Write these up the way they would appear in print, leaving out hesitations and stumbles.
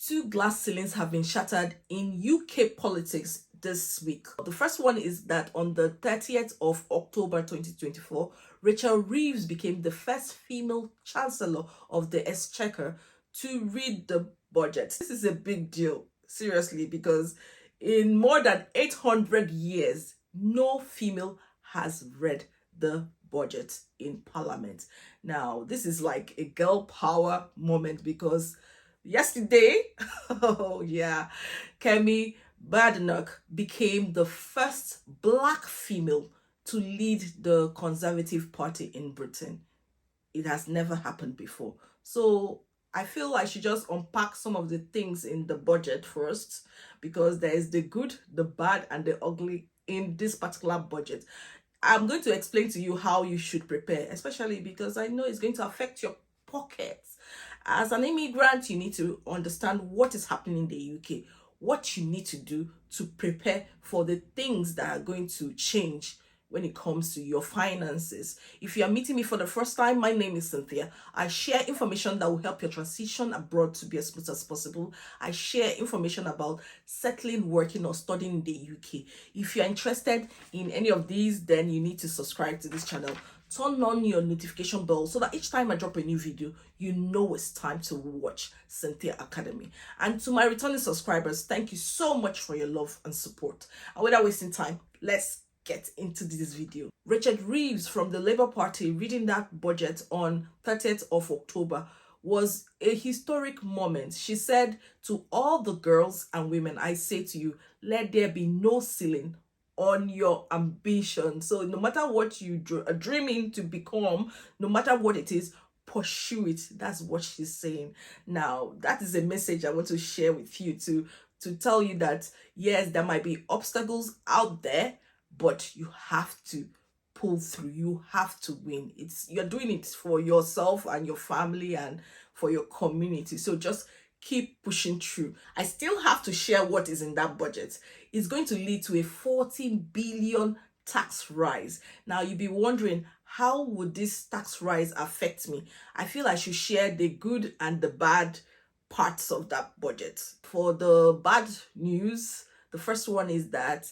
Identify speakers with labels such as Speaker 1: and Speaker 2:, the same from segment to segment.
Speaker 1: Two glass ceilings have been shattered in UK politics this week. The first one is that on the 30th of October 2024, Rachel Reeves became the first female chancellor of the exchequer to read the budget. This is a big deal, seriously, because in more than 800 years, no female has read the budget in parliament. Now, this is like a girl power moment because yesterday, oh yeah, Kemi Badenoch became the first black female to lead the Conservative Party in Britain. It has never happened before. So I feel I should just unpack some of the things in the budget first, because there is the good, the bad, and the ugly in this particular budget. I'm going to explain to you how you should prepare, especially because I know it's going to affect your pockets. As an immigrant, you need to understand what is happening in the UK, what you need to do to prepare for the things that are going to change when it comes to your finances. If you are meeting me for the first time, my name is Cynthia. I share information that will help your transition abroad to be as smooth as possible. I share information about settling, working, or studying in the UK. If you're interested in any of these, then you need to subscribe to this channel. Turn on your notification bell so that each time I drop a new video, you know it's time to watch Cynthia Academy. And to my returning subscribers, thank you so much for your love and support. And without wasting time, let's get into this video. Rachel Reeves from the Labour Party reading that budget on 30th of October was a historic moment. She said, "To all the girls and women, I say to you, let there be no ceiling on your ambition." So no matter what you are dreaming to become, no matter what it is, pursue it. That's what she's saying. Now, that is a message I want to share with you to tell you that yes, there might be obstacles out there, but you have to pull through. You have to win. You're doing it for yourself and your family and for your community. So just keep pushing through. I still have to share what is in that budget. It's going to lead to a 14 billion tax rise. Now you'll be wondering, how would this tax rise affect me? I feel I should share the good and the bad parts of that budget. For the bad news, the first one is that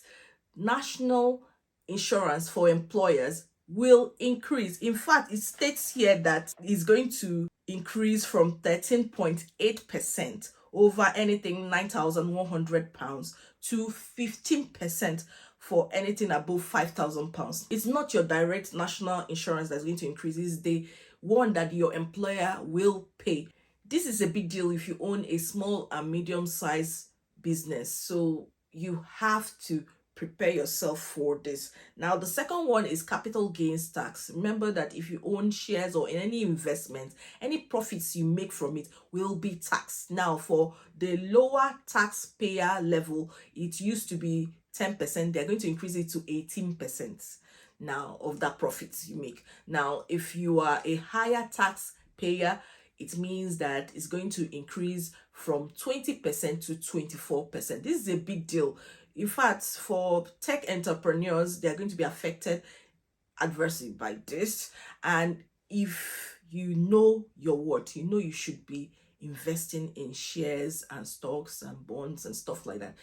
Speaker 1: national insurance for employers will increase. In fact, it states here that it's going to increase from 13.8% over anything £9,100 to 15% for anything above £5,000. It's not your direct national insurance that's going to increase, it's the one that your employer will pay. This is a big deal if you own a small and medium-sized business. So you have to prepare yourself for this. Now, the second one is capital gains tax. Remember that if you own shares or in any investment, any profits you make from it will be taxed. Now, for the lower taxpayer level, it used to be 10%. They're going to increase it to 18% now of that profits you make. Now, if you are a higher taxpayer, it means that it's going to increase from 20% to 24%. This is a big deal. In fact, for tech entrepreneurs, they're going to be affected adversely by this. And if you know your worth, you know you should be investing in shares and stocks and bonds and stuff like that,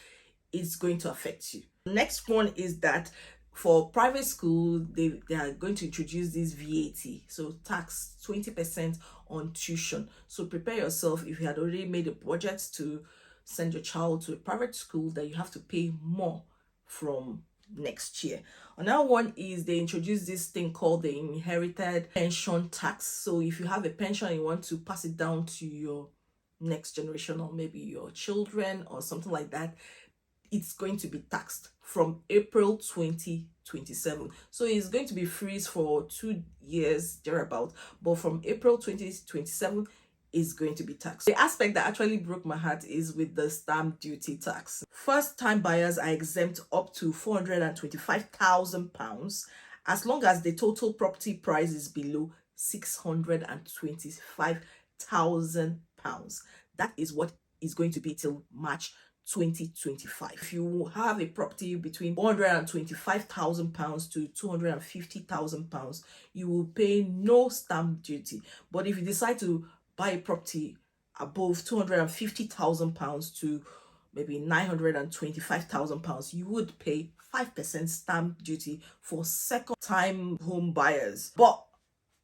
Speaker 1: it's going to affect you. The next one is that for private school, they are going to introduce this VAT, so tax 20% on tuition. So prepare yourself. If you had already made a budget to send your child to a private school, that you have to pay more from next year. Another one is they introduced this thing called the inherited pension tax. So if you have a pension and you want to pass it down to your next generation or maybe your children or something like that, it's going to be taxed from April 2027. So it's going to be freeze for 2 years thereabout, but from April 2027 is going to be taxed. The aspect that actually broke my heart is with the stamp duty tax. First-time buyers are exempt up to £425,000 as long as the total property price is below £625,000. That is what is going to be till March 2025. If you have a property between £125,000 to £250,000, you will pay no stamp duty. But if you decide to buy a property above £250,000 to maybe £925,000, you would pay 5% stamp duty for second-time home buyers. But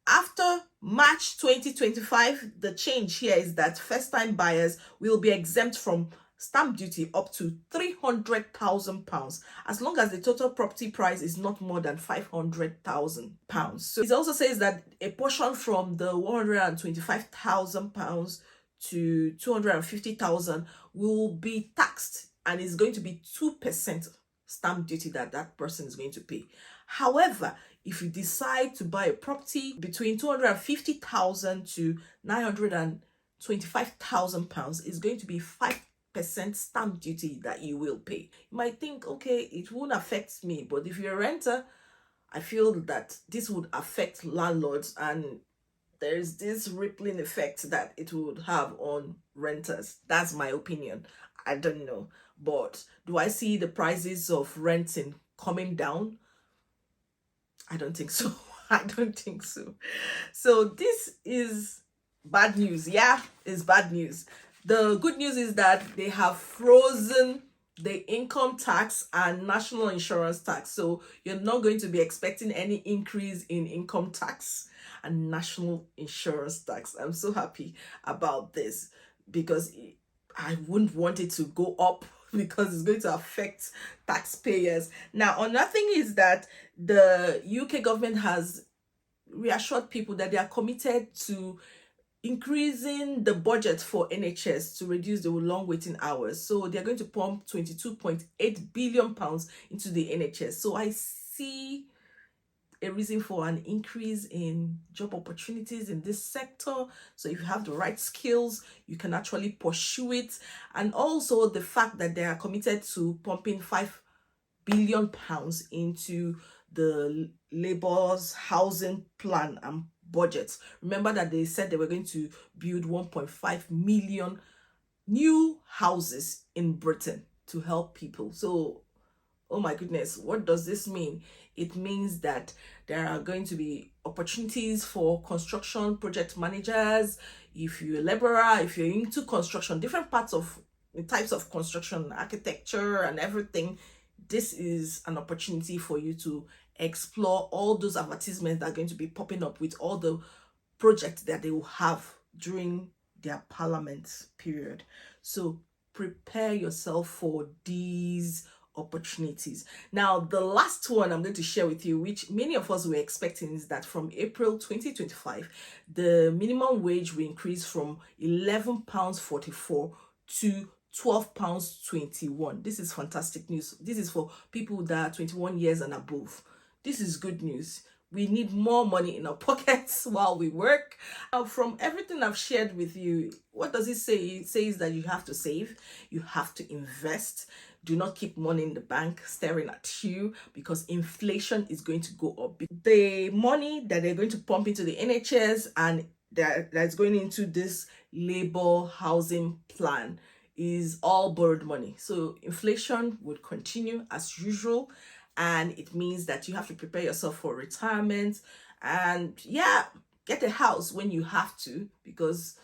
Speaker 1: after March 2025, the change here is that first-time buyers will be exempt from stamp duty up to £300,000 as long as the total property price is not more than £500,000. So it also says that a portion from the £125,000 to £250,000 will be taxed, and is going to be 2% stamp duty that person is going to pay. However, if you decide to buy a property between £250,000 to £925,000, it's going to be 5% stamp duty that you will pay. You might think, okay, it won't affect me, but if you're a renter, I feel that this would affect landlords, and there's this rippling effect that it would have on renters. That's my opinion. I don't know. But do I see the prices of renting coming down? I don't think so. I don't think so. So this is bad news. Yeah, it's bad news. The good news is that they have frozen the income tax and national insurance tax. So you're not going to be expecting any increase in income tax and national insurance tax. I'm so happy about this because I wouldn't want it to go up because it's going to affect taxpayers. Now, another thing is that the UK government has reassured people that they are committed to increasing the budget for NHS to reduce the long waiting hours. So they're going to pump £22.8 billion into the NHS. So I see a reason for an increase in job opportunities in this sector. So if you have the right skills, you can actually pursue it. And also the fact that they are committed to pumping £5 billion into the Labour's housing plan and budget. Remember that they said they were going to build 1.5 million new houses in Britain to help people. So, oh my goodness, what does this mean? It means that there are going to be opportunities for construction project managers. If you're a laborer, if you're into construction, different parts of the types of construction, architecture and everything, this is an opportunity for you to explore all those advertisements that are going to be popping up with all the projects that they will have during their parliament period. So prepare yourself for these opportunities. Now, the last one I'm going to share with you, which many of us were expecting, is that from April 2025, the minimum wage will increase from £11.44 to £12.21. This is fantastic news. This is for people that are 21 years and above. This is good news. We need more money in our pockets while we work. From everything I've shared with you, what does it say? It says that you have to save, you have to invest. Do not keep money in the bank staring at you, because inflation is going to go up. The money that they're going to pump into the NHS and that's going into this Labour housing plan is all borrowed money. So inflation would continue as usual, and it means that you have to prepare yourself for retirement. And yeah, get a house when you have to, because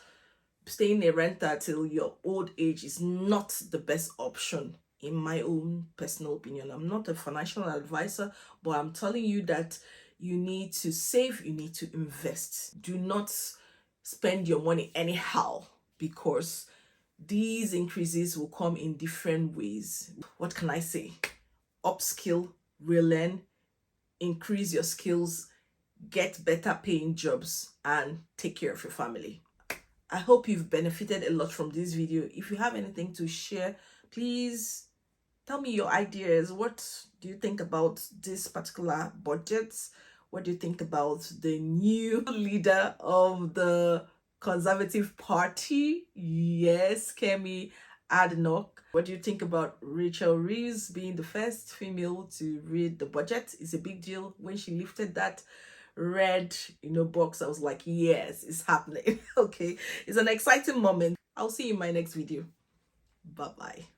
Speaker 1: staying a renter till your old age is not the best option, in my own personal opinion. I'm not a financial advisor, but I'm telling you that you need to save, you need to invest. Do not spend your money anyhow, because these increases will come in different ways. What can I say? Upskill, relearn, increase your skills, get better paying jobs, and take care of your family. I hope you've benefited a lot from this video. If you have anything to share, please tell me your ideas. What do you think about this particular budget? What do you think about the new leader of the Conservative Party? Yes, Kemi Badenoch. What do you think about Revees being the first female to read the budget? It's a big deal. When she lifted that red box, I was like, yes, it's happening. Okay, it's an exciting moment. I'll see you in my next video. Bye bye.